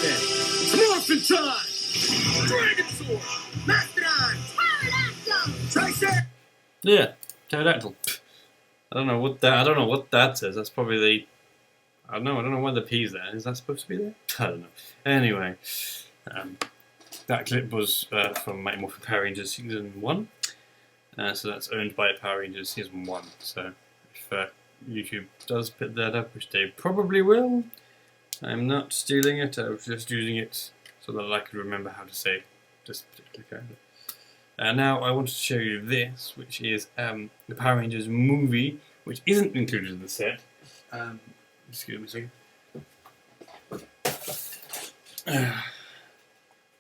then. It's morphin' time! Dragon Sword! Mastodon! Pterodactyl! Tricep! Yeah, pterodactyl. I don't know what that says. That's probably the... I don't know why the P's there. Is that supposed to be there? I don't know. Anyway, that clip was from Mighty Morphin Power Rangers Season 1. So that's owned by Power Rangers Season 1. So if YouTube does put that up, which they probably will, I'm not stealing it. I was just using it so that I could remember how to say this particular character. Now I wanted to show you this, which is the Power Rangers movie, which isn't included in the set. Excuse me a second.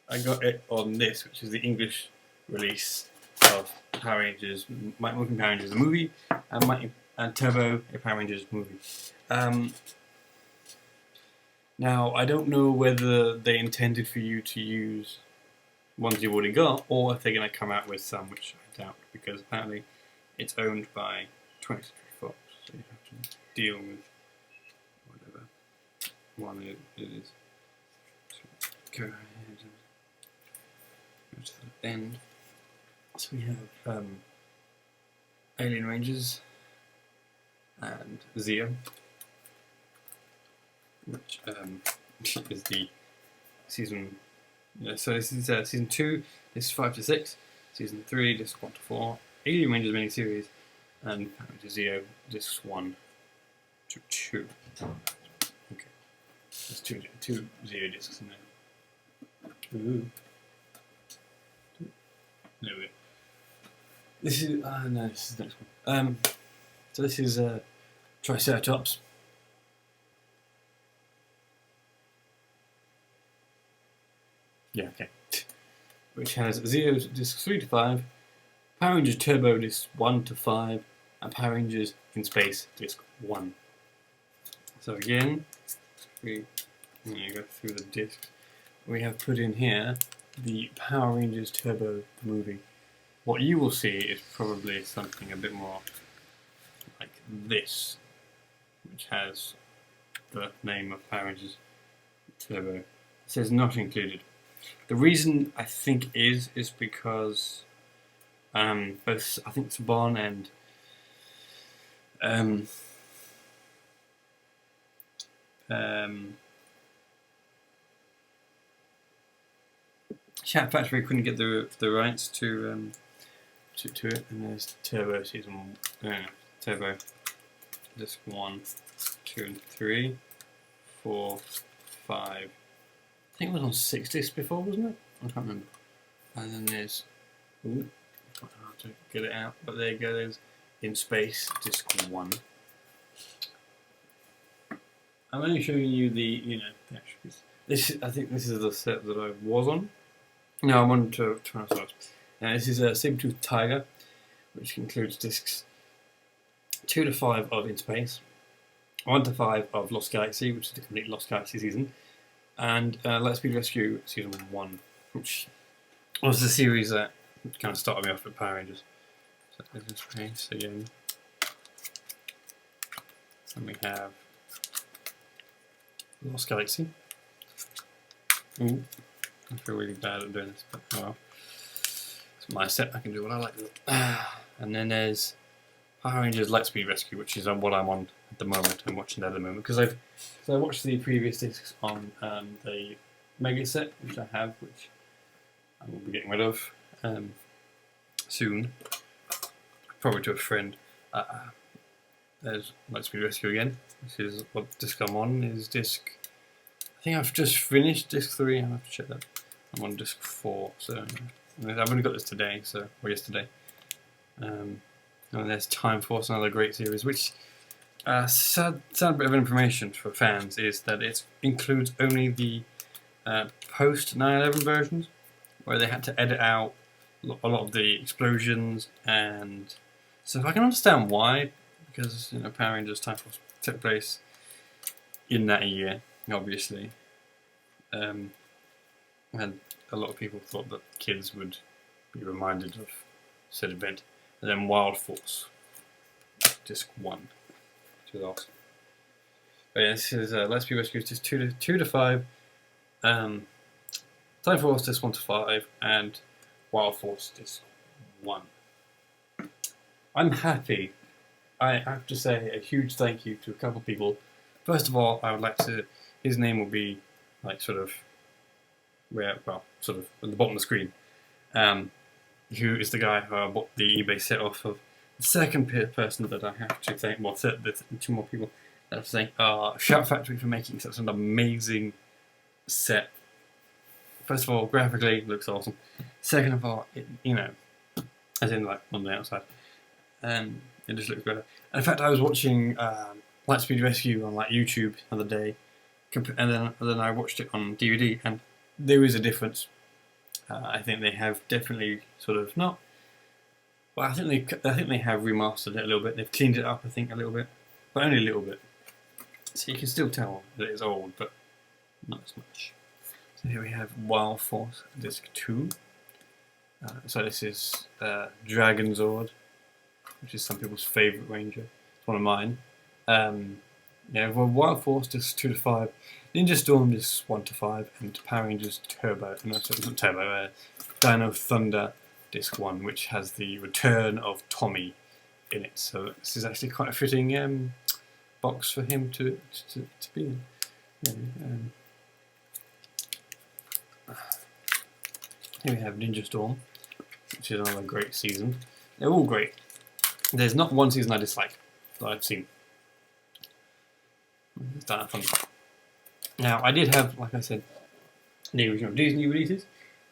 I got it on this, which is the English release of Power Rangers, Mighty Morphin Power Rangers the movie, and Turbo, a Power Rangers movie. Now, I don't know whether they intended for you to use ones you've already got, or if they're going to come out with some, which I doubt, because apparently it's owned by 20th Century Fox, so you have to deal with whatever one it is. So go ahead and go to the end. So we have Alien Rangers and Zeo, which is the season. So this is season 2. This is 5 to 6. Season 3, disc 1 to 4. Alien Rangers miniseries, and Zeo, discs 1 to 2. Okay, there's two Zeo discs in there. Ooh. There we go. This is no, this is the next one. So this is Triceratops. Yeah, okay. Which has Zeo's discs 3 to 5, Power Rangers Turbo discs 1 to 5, and Power Rangers in Space disc 1. So again, we go through the discs. We have put in here the Power Rangers Turbo movie. What you will see is probably something a bit more like this, which has the name of Power Rangers Turbo. It says not included. The reason I think is because both I think Saban and Chat Factory couldn't get the rights to it, and there's Turbo season Turbo disc 1, 2 and 3, 4, 5. I think it was on 6 discs before, wasn't it? I can't remember. And then there's quite hard to get it out, but there you go, there's In Space disc 1. I'm only showing you the the actual piece. I think this is the set that I was on. No, I'm on to Tyrannosaurus. Now this is a Saber-Tooth Tiger, which includes discs 2 to 5 of In Space, 1 to 5 of Lost Galaxy, which is the complete Lost Galaxy season, and Let's Be Rescue season 1, which was the series that kind of started me off with Power Rangers. So there's In Space again, and we have Lost Galaxy. Ooh. I feel really bad at doing this, but oh well. It's my set, I can do what I like to do. And then there's Power Rangers Let's Be Rescue, which is what I'm on at the moment. I'm watching that at the moment because I watched the previous discs on the Mega set, which I have, which I will be getting rid of soon. Probably to a friend. There's Let's Be Rescue again. This is what disc I'm on. Is disc. I think I've just finished disc 3. I have to check that. I'm on disc 4, so I've only got this today, or yesterday. And there's Time Force, another great series, which sad bit of information for fans is that it includes only the post 9/11 versions, where they had to edit out a lot of the explosions, and so I can understand why, because Power Rangers Time Force took place in that year, obviously. And a lot of people thought that kids would be reminded of said event. And then Wild Force, disc 1, which is awesome. But yeah, this is Let's Be Rescued, just 2 to 5. Time Force Disc 1 to 5 and Wild Force Disc 1. I'm happy. I have to say a huge thank you to a couple of people. First of all, I would like to. His name will be like sort of at the bottom of the screen. Who is the guy who I bought the eBay set off of? The second person that I have to thank, well, there's two more people that I have to thank Shout Factory for making such an amazing set. First of all, graphically, it looks awesome. Second of all, as in like on the outside, it just looks better. And in fact, I was watching Lightspeed Rescue on like YouTube the other day, and then I watched it on DVD, and there is a difference. I think they have definitely sort of not. Well, I think they have remastered it a little bit. They've cleaned it up, I think, a little bit, but only a little bit. So you can still tell that it's old, but not as much. So here we have Wild Force Disc 2. So this is Dragon Zord, which is some people's favourite ranger. It's one of mine. Well, Wild Force Disc 2 to 5, Ninja Storm Disc 1 to 5, and Power Rangers Turbo, Dino Thunder Disc 1, which has the return of Tommy in it. So this is actually quite a fitting box for him to be in. Here we have Ninja Storm, which is another great season. They're all great. There's not one season I dislike that I've seen. It's Dino Thunder. Now, I did have, like I said, the original Disney releases,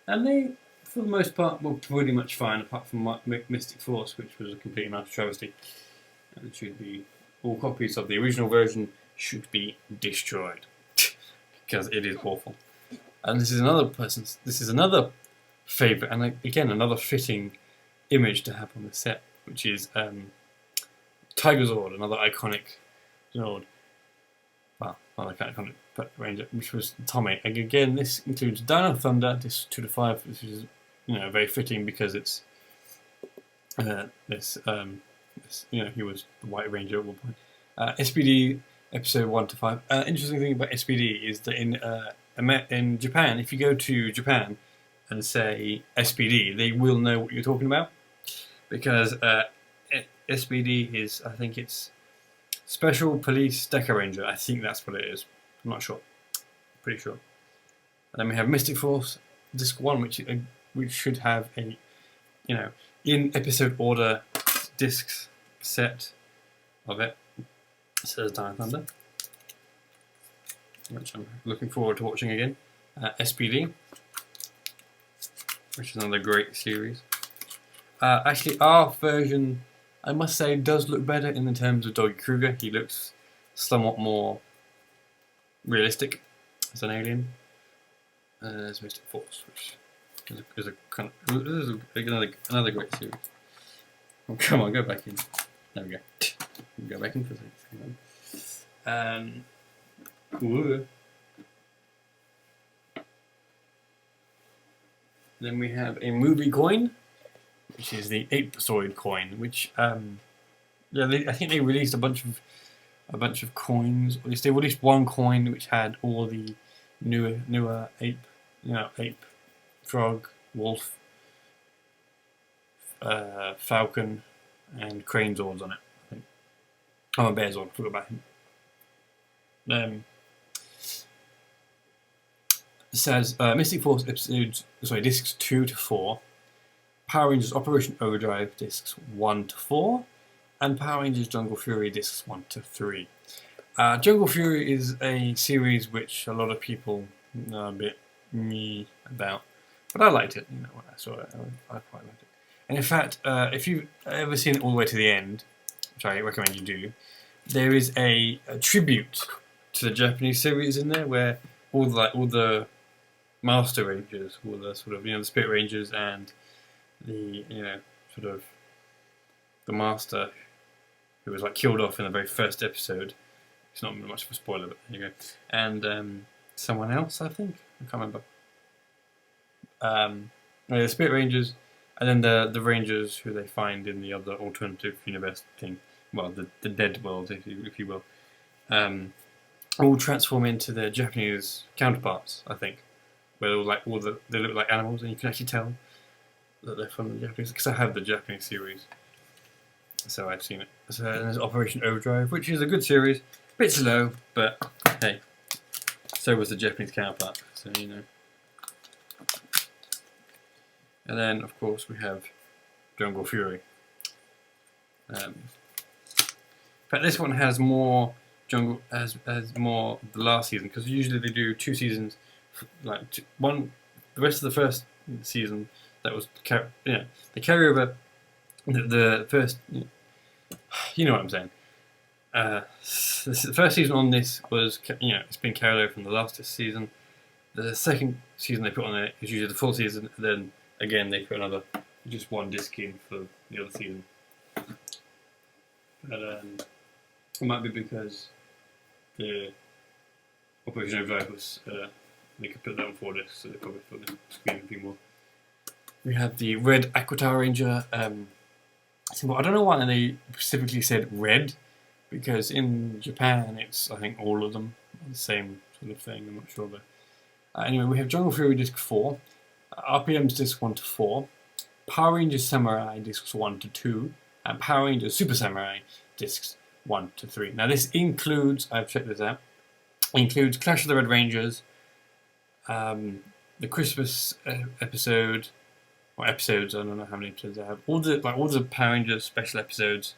and they, for the most part, were pretty much fine, apart from Mystic Force, which was a complete and utter travesty. And it should be, all copies of the original version should be destroyed, because it is awful. And this is another favourite, and again, another fitting image to have on the set, which is Tiger Zord, another iconic Zord. Well, not iconic, but Ranger, which was Tommy. And again, this includes Dino Thunder, this 2 to 5, which is very fitting because it's he was the White Ranger at one point. SPD episode 1 to 5. Interesting thing about SPD is that in Japan, if you go to Japan and say SPD, they will know what you're talking about, because SPD is, I think it's Special Police Deca Ranger. I think that's what it is. I'm not sure. Pretty sure. And then we have Mystic Force Disc 1, which should have a, in episode order discs set of it. It says Dino Thunder, which I'm looking forward to watching again. SPD, which is another great series. Actually, our version, I must say, does look better in the terms of Doggy Kruger. He looks somewhat more realistic as an alien. There's Mystic Force, which is another great series. Oh, come on, go back in. There we go. Go back in for a second. Then we have a movie coin, which is the Apesoid coin, which I think they released a bunch of coins. Or at least they released one coin which had all the newer ape, ape, frog, wolf, falcon, and crane zords on it. I think. Oh, a bear zord. I forgot about him. It says Mystic Force discs 2 to 4. Power Rangers Operation Overdrive discs 1 to 4, and Power Rangers Jungle Fury discs 1 to 3. Jungle Fury is a series which a lot of people are a bit meh about, but I liked it. When I saw it, I quite liked it. And in fact, if you've ever seen it all the way to the end, which I recommend you do, there is a tribute to the Japanese series in there, where all the Master Rangers, all the sort of the Spirit Rangers and the the Master, who was killed off in the very first episode. It's not much of a spoiler, but there you go. And someone else, I think, I can't remember. The Spirit Rangers, and then the Rangers who they find in the other alternative universe thing. Well, the dead world, if you will. All transform into their Japanese counterparts, I think. where they look like animals, and you can actually tell that they're from the Japanese, because I have the Japanese series, so I'd seen it. So there's Operation Overdrive, which is a good series, a bit slow, but hey, so was the Japanese counterpart, so you know. And then of course we have Jungle Fury. In fact, this one has more jungle as more the last season, because usually they do 2 seasons, like the rest of the first season that was the carryover, the first, you know what I'm saying. The first season on this was, it's been carried over from the last season. The second season they put on it is usually the full season, and then again they put another just 1 disc in for the other season. But it might be because the Operation Overdrive was they could put that on 4 discs, so they probably thought they'd squeeze a few more. We have the Red Aquatar Ranger symbol. I don't know why they specifically said red, because in Japan it's, I think, all of them are the same sort of thing. I'm not sure, but anyway, we have Jungle Fury disc 4, RPMs disc 1 to 4, Power Rangers Samurai discs 1 to 2, and Power Rangers Super Samurai discs 1 to 3. Now this includes, I've checked this out, includes Clash of the Red Rangers, the Christmas episode, or episodes, I don't know how many episodes I have, all the Power Rangers special episodes.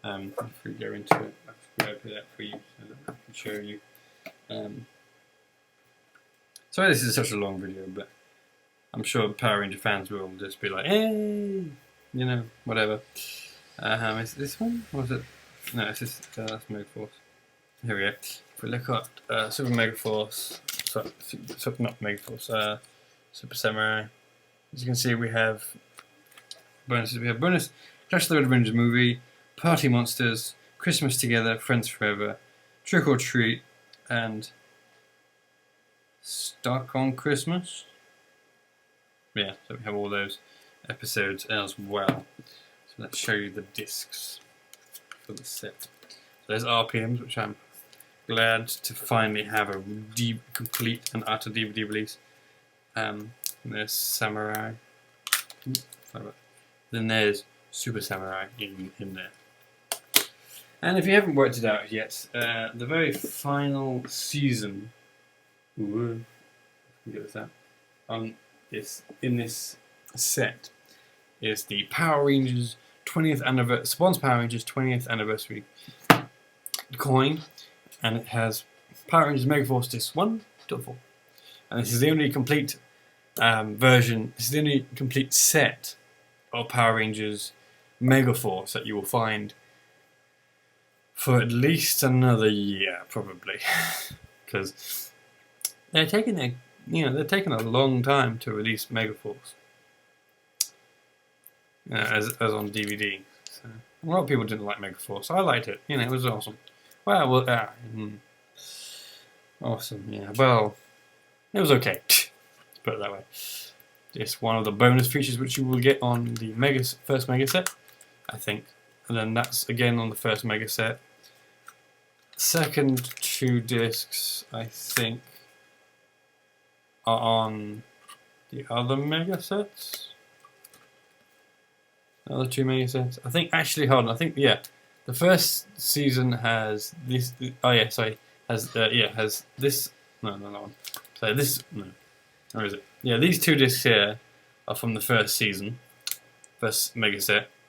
If we go into it, I'll open that for you so that I can show you. Sorry this is such a long video, but I'm sure Power Ranger fans will just be like, hey, whatever. Is it this one? Or is it? No, it's just, that's Megaforce. Here we go. If we look at Super Megaforce, not Megaforce, Super Samurai, as you can see we have bonuses. We have bonus Clash of the Red Rangers movie, Party Monsters, Christmas Together, Friends Forever, Trick or Treat, and Stuck on Christmas. Yeah, so we have all those episodes as well. So let's show you the discs for the set. So there's RPMs, which I'm glad to finally have a complete and utter DVD release. There's Samurai. Then there's Super Samurai in there. And if you haven't worked it out yet, the very final season, get this out, in this set is the Power Rangers 20th anniversary, Spawn's Power Rangers 20th anniversary coin, and it has Power Rangers Megaforce discs 1 to 4. And this is the only complete version, this is the only complete set of Power Rangers Megaforce that you will find for at least another year, probably, because they're taking a long time to release Megaforce as on DVD. So, a lot of people didn't like Megaforce. I liked it. It was awesome. Awesome. Yeah. Well, it was okay. Let's put it that way. Just one of the bonus features which you will get on the first Mega set, I think, and then that's again on the first Mega set. Second 2 discs, I think, are on the other Mega sets. The other 2 Mega sets. I think, actually, hold on. I think, yeah, the first season has this. Oh yeah, sorry. Has this. No, that one. So this. No. Where is it? Yeah, these 2 discs here are from the first season, first Mega set.